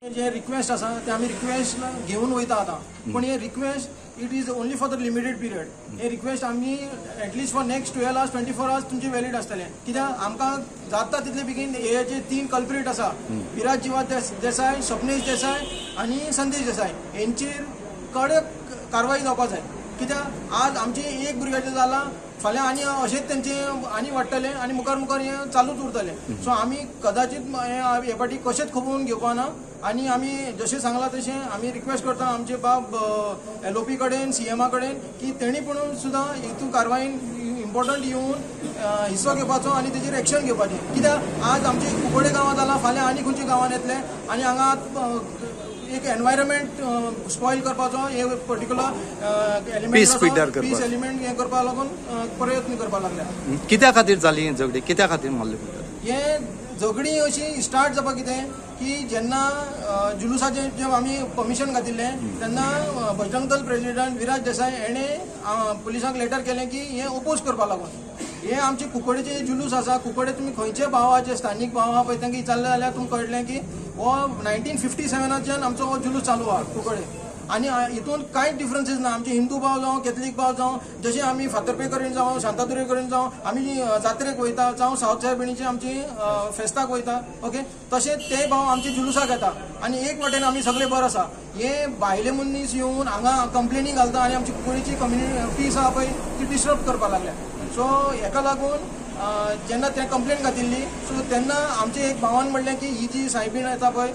जे रिक्वेस्ट आसा ते आमी रिक्वेस्ट घेवन वयता आतां, पण हे request it is only for the limited period. हे रिक्वेस्ट आमी at least for next 12 hours 24 hours तुमचे वॅलीड आसतले. कित्याक आमकां जाता तितले बेगीन हे जे 3 कल्प्रिट आसा, विराज जीवा देसाय, स्वप्नेश देसाय आनी संदेश देसाय, हेंचेर कडक कारवाई जावपाक जाय. कित्याक आज आमचे एक भुरग्याचें जाला, फाल्यां आनी अशेंच तेंचे आनी वाडटले आनी मुखार मुखार हें चालूच उरतलें. सो आमी कदाचित हे फाटी कशेंच खपोवन घेवपा ना. आनी आमी जशें सांगलां तशें आमी रिक्वेस्ट करता आमचे बाब LOP कडेन, CMA कडेन की तेणी पूण सुद्दां हितून कारवायेन इम्पॉर्टंट येवन हिस्सो घेवपाचो आनी तेजेर एक्शन घेवपाचें. कित्याक आज आमचे कुकोडे गांवांत जाला, फाल्यां आनी खंयच्या गांवांत येतले आनी हांगा एक एनवायरमेंट स्पॉयल करपाचो हे पर्टिक्युलर एलिमेंट पीस एलिमेंट हे करपा लागून प्रयत्न करपाक लागल्या. कित्या खातीर जाली झगडी, कित्या खातीर मारले? हे झगडी अशी स्टार्ट जावपा कितें की जेन्ना जुलुसाचें जे आमी परमिशन घातिल्लें तेन्ना बजरंग दल प्रेसिडेंट विराज देसाय हेणे पुलिसांक लेटर केलें की हे ओपोज करपा लागून. हे आमचे कुकडेचे जुलूस आसा, कुकडे तुमी खंयचे भावाचे स्थानीक भाव आहा पळय तांकां विचारलें जाल्यार तुमकां कळटलें की हो 1957 आमचो हो जुलूस चालू आहा कुकडे. आनी हितून कांयच डिफरन्सीस ना. आमचे हिंदू भाव जावं कॅथलीक भाव जावं, जशें आमी फातर्पे कडेन जावं शांतादुर्गे कडेन जावं आमी जात्रेक वयता, जावं सावथ सायबिणीची आमची फेस्ताक वयता, ओके, तशेंच ते भाव आमचे जुलुसाक येता आनी एक वाटेन आमी सगळे बरे आसा. हे भायले मनीस येवन हांगा कंप्लेनी घालता आनी आमची कुकडीची कम्युनिटी पीस आहा पळय ती डिस्टर्ब करपाक लागल्या. सो हेका लागून जेन्ना ते कंप्लेन घातिल्ली सो तेन्ना आमचे एक भावान म्हणलें की ही जी सायबीण येता पळय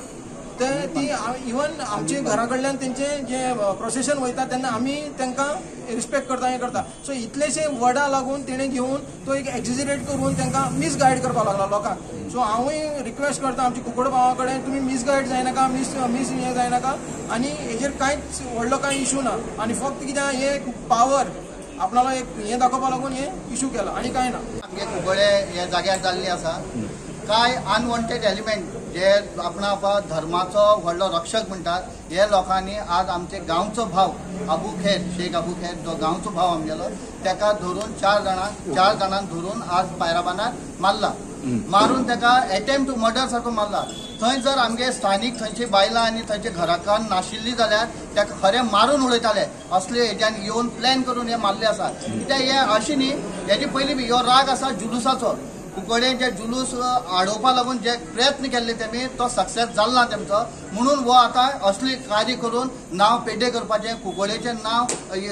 ती इवन आमचे घरा कडल्यान तेंचे जे प्रोसेशन वयता तेन्ना आमी तांकां रिस्पेक्ट करता हें करता. सो इतलेशे वर्डां लागून तेणें घेवन तो एक एक्झिजरेट करून तांकां मिसगायड करपाक लागला लोकांक. सो हांवूय रिक्वेस्ट करता आमच्या कुकड भावा कडेन तुमी मिसगायड जायनाका, मिस हें जायनाका आनी हेजेर कांयच व्हडलो कांय इशू ना. आनी फक्त कित्याक हे पावर आपणाला एक हें दाखोवपा लागून हे इशू केला आनी कांय ना. आमगे कुबळे हे जाग्यार जाल्ली आसा. कांय अनवॉन्टेड एलिमेंट जे आपणा धर्माचो व्हडलो रक्षक म्हणटात हे लोकांनी आज आमचे गांवचो भाव अबू खैर, शेख अबू खैर जो गांवचो भाव आमगेलो ताका धरून 4 जाणांक धरून आज पायराबानार मारला. मारून ताका अटेम्प्ट टू मर्डर सारको मारला. थंय जर आमगे स्थानीक थंयची बायलां आनी थंयचे घराकान नाशिल्ली जाल्यार ताका खरें मारून उडयताले. असले हेज्यान येवन प्लॅन करून हे मारले आसा. कित्याक हे अशें न्ही, हेजे पयलीं बी ह्यो राग आसा जुलुसाचो. कुकडेन जे जुलूस आडोवपा लागून जे प्रयत्न केल्ले तेमी तो सक्सेस जालो ना तेमचो. म्हणून वो आतां असली कार्य करून नांव पेड्डे करपाचें, कुकडेचें नांव,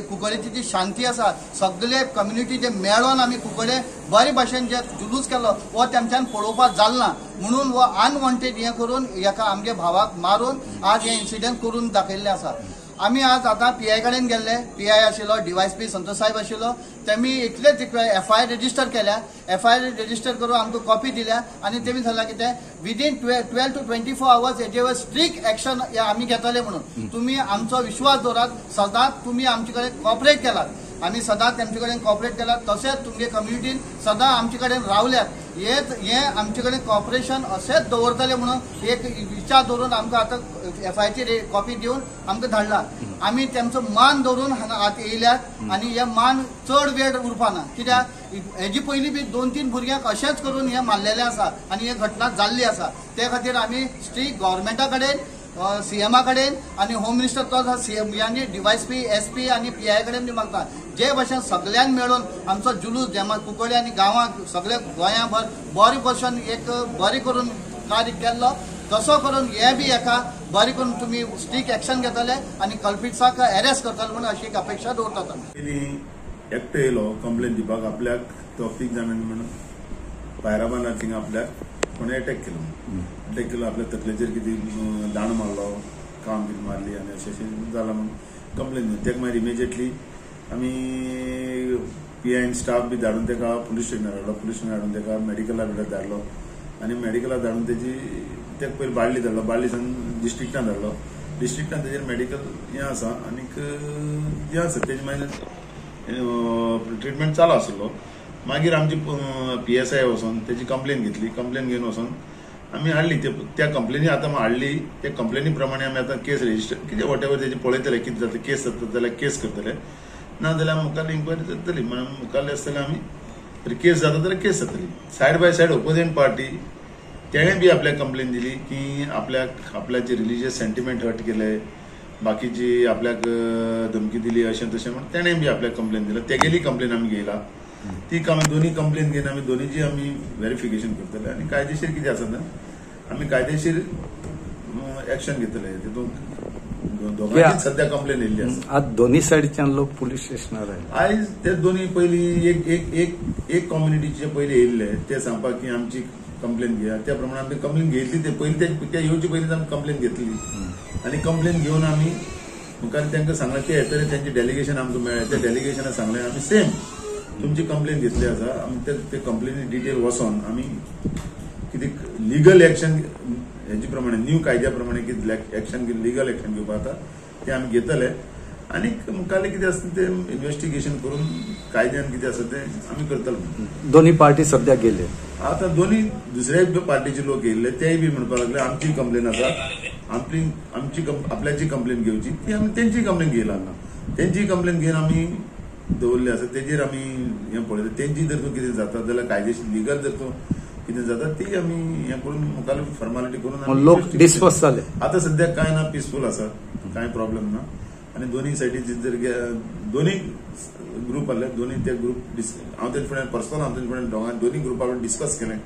कुकडेची जी शांती आसा सगळे कम्युनिटी जे मेळोन आमी कुकडे बरे भाशेन जे जुलूस केलो वो तेमच्यान पळोवपाक जालो ना. म्हणून वो अनवॉन्टेड हें करून हेका आमगे भावाक मारून आज हे इन्सिडंट करून दाखयल्ले आसा. आमी आज आतां PI कडेन गेल्ले. PI आशिल्लो, DYSP संतोष साहेब आशिल्लो. तेमी इतलेच FIR रेजिस्टर केल्या. FIR रेजिस्टर करून आमकां कॉपी दिल्या आनी तेमी सांगला कितें विदीन 12 to 24 hours हेजेर स्ट्रिक्ट एक्शन आमी घेतले म्हणून. तुमी आमचो विश्वास दवरात. सदांच तुमी आमचे कडेन कॉपरेट केलात. आमी सदांच तेमचे कडेन कॉपरेट केलां. तशेंच तुमगे कम्युनिटीन सदां आमचे कडेन रावल्यात. हें आमचे कडेन कॉपरेशन अशेंच दवरतले म्हणून एक विचार दवरून आमकां आतां FIRची कॉपी दिवन आमकां धाडला. आमी तेमचो मान दवरून हांगा आत येयल्यात आनी हे मान चड वेळ उरपाना. कित्याक हेजी पयलीं बी 2-3 भुरग्यांक अशेंच करून हे मारलेलें आसा आनी हे घटना जाल्ली आसा. ते खातीर आमी स्ट्रिक्ट गव्हर्मेंटा कडेन, CMA कडेन आनी होम मिनिस्टर तो CM यांनी DYSP, SP आनी PI कडेन बी मागता जे भाशेन सगळ्यांक मेळून आमचो जुलूस जेन्ना कुकडे आनी गांवांक सगळे गोंयाभर बरे भशेन एक बरें करून कार्य केल्लो तसो करून हे बी एका बरें करून तुमी स्ट्रिक्ट एक्शन घेतले आनी कल्पिट्साक अरेस्ट करतले म्हणून अशी एक अपेक्षा दवरतात. एकटो येयलो कंप्लेन दिवपाक आपल्याक तो 30 जाणांनी म्हणून पायराबानार थिंगा आपल्याक कोणें अटॅक केलो आपल्या तकलेचेर कितें दांड मारलो, काम कितें मारली आनी अशें जाला म्हणून कंप्लेन दिली. ताका मागीर इमिजिएटली आमी PI स्टाफ बी धाडून ताका पुलीस स्टेशनार हाडलो. पुलीस स्टेशनार हाडून ताका मेडिकला भितर धाडलो आनी मेडिकलाक धाडून ताका पयलीं बाळ्ळी धाडलो. बाळ्ळीसान डिस्ट्रिक्टान धाडलो. डिस्ट्रिक्टान ताजेर मेडिकल हें आसा आनीक हें आसा तेजे मागीर ट्रिटमेंट चालू आशिल्लो. मागीर आमची PSI वचून तेजी कंप्लेन घेतली. कंप्लेन घेवन वचून आमी हाडली. त्या कंप्लेनी आतां हाडली. त्या कंप्लेनी प्रमाणे आमी आतां केस रेजिस्टर कितें वॉट एवर तेजे पळयतले कितें जाता. केस जाता जाल्यार केस करतले, ना जाल्यार मुखार इन्क्वायरी जातली. मुखारले आसतले आमी केस जाता जाल्यार केस जातली. Side by side opposite party तेणे बी आपल्याक कंप्लेन दिली की आपल्याचे रिलिजियस सेंटिमेंट हर्ट केले, बाकीची आपल्याक धमकी दिली अशें तशें म्हणून तेणें बी आपल्याक कंप्लेन दिला. तेगेली कंप्लेन आमी घेयला. ती दोन्ही कंप्लेन घेवन आमी दोन्हीची आमी व्हेरिफिकेशन करतले आनी कायदेशीर कितें आसा ना आमी कायदेशीर एक्शन घेतले. तितून दोगांची सध्या कंप्लेन येयल्ली आसा. आज दोन्ही सायडीच्यान लोक पुलीस स्टेशनार आयले. आयज ते दोन्ही पयलीं एक कम्युनिटीचे पयलीं येयल्ले ते सांगपाक की आमची कंप्लेन घेया. त्या प्रमाणे आमी कंप्लेन घेतली. ते पयलीं ते येवचे पयलींच आमी कंप्लेन घेतली आनी कंप्लेन घेवन आमी मुखार तांकां सांगलें ते येतले त्यांचे डेलिगेशन आमकां मेळ्ळें. त्या डेलिगेशनाक सांगलें आमी सेम तुमची कंप्लेन घेतली आसा. आमी ते कंप्लेनी डिटेल वचोन आमी कितें लिगल एक्शन हेचे प्रमाणे न्यू कायद्या प्रमाणे कितें एक्शन लिगल एक्शन घेवपाक आसा ते आमी घेतले आनी मुखारलें कितें आसता ते इन्व्हेस्टिगेशन करून कायद्यान कितें आसा ते आमी करतले. दोन्ही पार्टी सध्या गेले. आता दोन्ही दुसऱ्या पार्टीचे लोक येयल्ले तेय बी म्हणपाक लागले आमची कंप्लेन आसा, आपल्याची कंप्लेन घेवची. ती आमी तेंची कंप्लेन घेयला. तेंची कंप्लेन घेवन आमी दवरली आसा. तेजेर आमी हें पळयता. तेंची जर तूं कितें जाता जाल्यार कायदेशीर लिगल जर तूं कितें जाता ती आमी हें करून मुखार फॉर्मालिटी करून लोक डिस्पर्स जाले. आता सध्या काय ना पीसफूल आसा, कांय प्रॉब्लेम ना. आनी दोन्ही सायडीचे जर दोन्ही ग्रुप आसले दोन्ही ते ग्रुप हांव तेजे फुडें पर्सनल हांव तेजे फुडें दोन्ही ग्रुपा कडेन डिस्कस केलें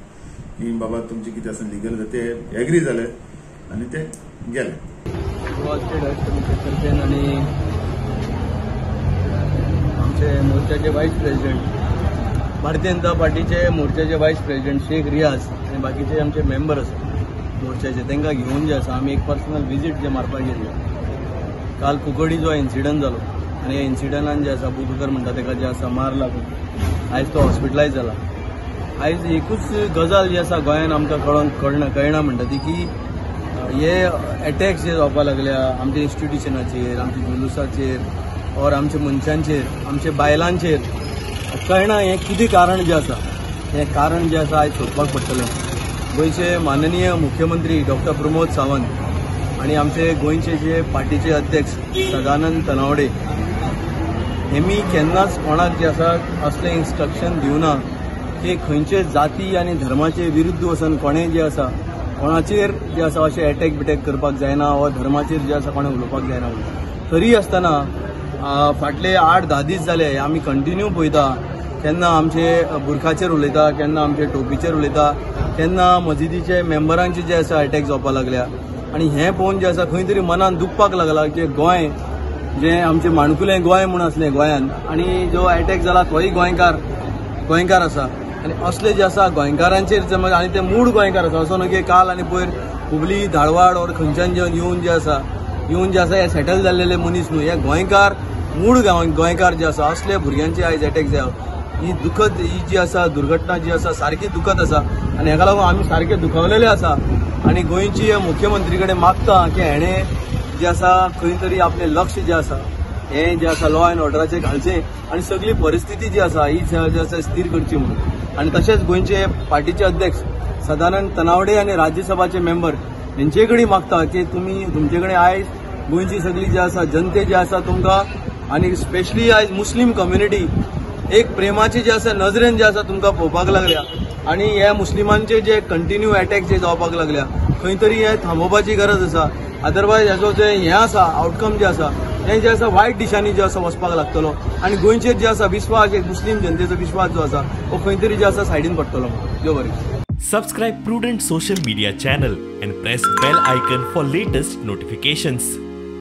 की बाबा तुमचे कितें आसा लिगल ते एग्री जाले आनी ते गेले. आणि आमचे मोर्चाचे व्हाईस प्रेसिडेंट भारतीय जनता पार्टीचे मोर्चाचे व्हाईस प्रेसिडेंट शेख रियाज आणि बाकीचे आमचे मेंबर आसात मोर्चाचे तांकां घेवन जे आसा आमी एक पर्सनल विजीट जे मारपाक गेल्ले. काल कुकडी जो इन्सिडंट जालो आनी ह्या इन्सिडंटान जे आसा बुधकर म्हणटा ताका जे आसा मार लागून आयज तो हॉस्पिटलायज जाला. आयज एकूच गजाल जी आसा गोंयान आमकां कळना म्हणटा ती की हे अटॅक्स जे जावपाक लागल्या आमच्या इन्स्टिट्युशनाचेर, आमच्या जुलुसाचेर और आमच्या मनशांचेर, आमच्या बायलांचेर कळना हें कितें कारण जें आसा. हें कारण जें आसा आयज सोदपाक पडटलें. गोंयचे माननीय मुख्यमंत्री डॉक्टर प्रमोद सावंत आणि आमचे गोंयचे जे पार्टीचे अध्यक्ष सदानंद तनावडे हेमी केन्नाच कोणाक जे आसा असलें इन्स्ट्रक्शन दिवना की खंयचे जाती आनी धर्माचे विरुद्ध वचून कोणें जे आसा कोणाचेर जे आसा अशें अटॅक बिटॅक करपाक जायना वा धर्माचेर जे आसा कोणें उलोवपाक जायना. तरी आसतना फाटले 8-10 दीस जाले आमी कंटिन्यू पळयता केन्ना आमचे बुरखाचेर उलयता, केन्ना आमचे टोपीचेर उलयता, केन्ना मजिदीचे मेंबरांचे जे आसा अटॅक जावपाक लागल्या. आनी हें पळोवन जे आसा खंय तरी मनान दुखपाक लागला की गोंय जें आमचें माणकुलें गोंय म्हूण आसलें गोंयान आनी जो अटॅक जाला तोय गोंयकार आसा. आनी असले जे आसा गोंयकारांचेर समज आनी ते मूळ गोंयकार आसा असो न्हय की काल आनी पयर हुबली धारवाड और खंयच्यान येवन जे आसा हे सेटल जाल्लेले मनीस न्हू. हे गोंयकार मूळ गोंयकार जे आसा असले भुरग्यांचे आयज अटॅक जावप ही दुखद ही जी आसा दुर्घटना जी आसा सारकी दुखद आसा. आनी हेका लागून आमी सारके दुखावलेले आसा. आनी गोंयची मुख्यमंत्री कडेन मागता की हेणें जे आसा खंय तरी आपलें लक्ष जे आसा हें जे आसा लॉ एंड ऑर्डराचेर घालचें आनी सगळी परिस्थिती जी आसा ही जी आसा स्थिर करची म्हणून. आनी तशेंच गोंयचे पार्टीचे अध्यक्ष सदानंद तनावडे आनी राज्यसभाचे मेंबर हेंचे कडेन मागता की तुमचे कडेन आयज गोंयची सगळी जी आसा जनते जे आसा तुमकां आनी स्पेशली आयज मुस्लीम कम्युनिटी एक प्रेमाची जे आसा नजरेन जे आसा तुमकां पळोवपाक लागल्या. आनी ह्या मुस्लिमांचे जे कंटिन्यू अटॅक जे जावपाक लागल्या खंय तरी हे थांबोवपाची गरज आसा. अदरवायज हेजो जे हें आसा आउटकम जे आसा हें जे आसा वायट दिशांनी जे आसा वचपाक लागतलो आनी गोंयचेर जे आसा विश्वास एक मुस्लीम जनतेचो विश्वास जो आसा हो खंय तरी जे आसा सायडीन पडटलो. देव बरें. Subscribe Prudent social media channel and press bell icon for latest notifications.